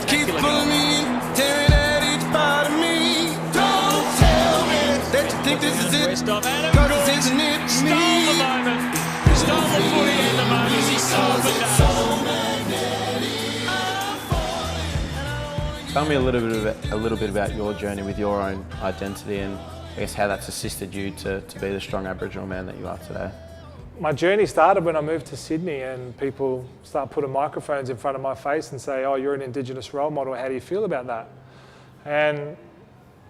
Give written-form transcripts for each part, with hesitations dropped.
Keep pulling me in, tearing at each part of me. Don't tell me that you think this is it, cause this isn't it for me. Stole the footy in the moment. He sold the Tell me a little bit about your journey with your own identity and I guess how that's assisted you to be the strong Aboriginal man that you are today. My journey started when I moved to Sydney and people start putting microphones in front of my face and say, oh, you're an Indigenous role model, how do you feel about that? And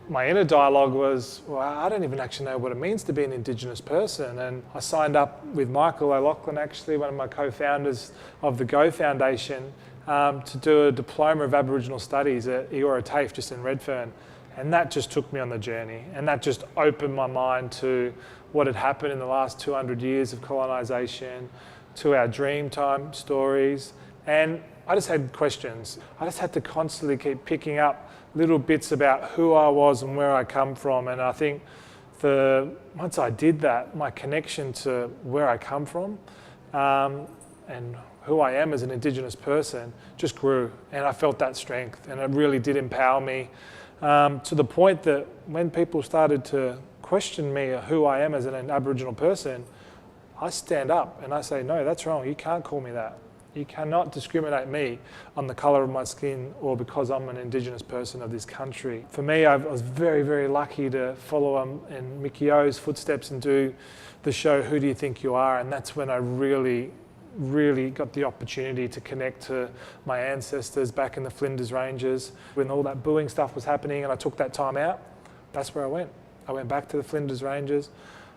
my inner dialogue was, well, I don't even actually know what it means to be an Indigenous person. And I signed up with Michael O'Loughlin, actually, one of my co-founders of the Go Foundation, to do a diploma of Aboriginal Studies at Eora TAFE, just in Redfern. And that just took me on the journey. And that just opened my mind to what had happened in the last 200 years of colonisation, to our Dreamtime stories. And I just had questions. I just had to constantly keep picking up little bits about who I was and where I come from. And I think once I did that, my connection to where I come from and who I am as an Indigenous person just grew. And I felt that strength. And it really did empower me to the point that when people started to question me who I am as an Aboriginal person, I stand up and I say, no, that's wrong. You can't call me that. You cannot discriminate me on the colour of my skin or because I'm an Indigenous person of this country. For me, I was very, very lucky to follow in Mickey O's footsteps and do the show Who Do You Think You Are? And that's when I really got the opportunity to connect to my ancestors back in the Flinders Ranges. When all that booing stuff was happening and I took that time out, that's where I went. I went back to the Flinders Ranges.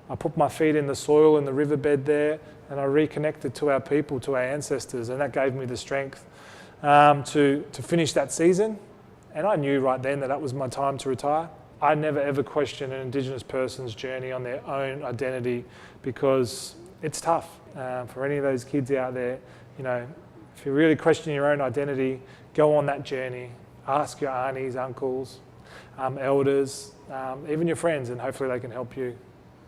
I put my feet in the soil in the riverbed there and I reconnected to our people, to our ancestors, and that gave me the strength to finish that season. And I knew right then that was my time to retire. I never ever questioned an Indigenous person's journey on their own identity because it's tough for any of those kids out there. You know, if you really question your own identity, go on that journey. Ask your aunties, uncles, elders, even your friends, and hopefully they can help you.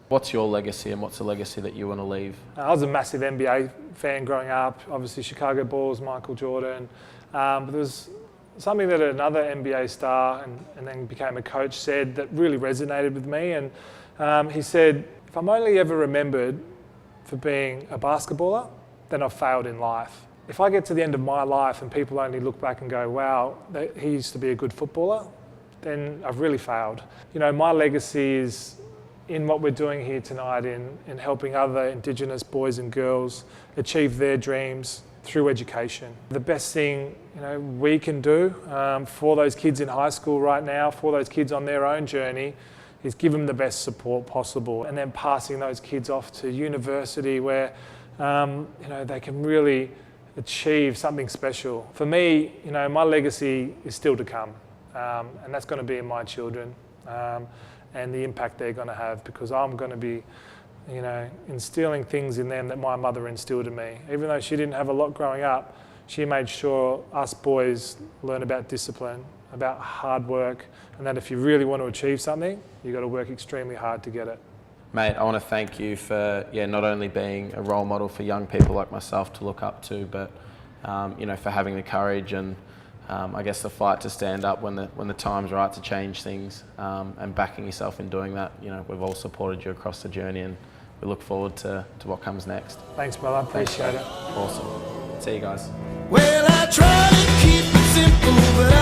What's your legacy and what's the legacy that you want to leave? I was a massive NBA fan growing up, obviously Chicago Bulls, Michael Jordan, but there was something that another NBA star and then became a coach said that really resonated with me. And he said, if I'm only ever remembered for being a basketballer, then I've failed in life. If I get to the end of my life and people only look back and go, wow, he used to be a good footballer, then I've really failed. You know, my legacy is in what we're doing here tonight in helping other Indigenous boys and girls achieve their dreams through education. The best thing we can do for those kids in high school right now, for those kids on their own journey, is give them the best support possible, and then passing those kids off to university where they can really achieve something special. For me, my legacy is still to come, and that's going to be in my children. And the impact they're going to have, because I'm going to be, instilling things in them that my mother instilled in me. Even though she didn't have a lot growing up, she made sure us boys learn about discipline, about hard work, and that if you really want to achieve something, you've got to work extremely hard to get it. Mate, I want to thank you for not only being a role model for young people like myself to look up to, but for having the courage and I guess the fight to stand up when the time's right to change things, and backing yourself in doing that. We've all supported you across the journey, and we look forward to what comes next. Thanks, brother. I appreciate it. Awesome. See you guys. Well, I try to keep it simple, but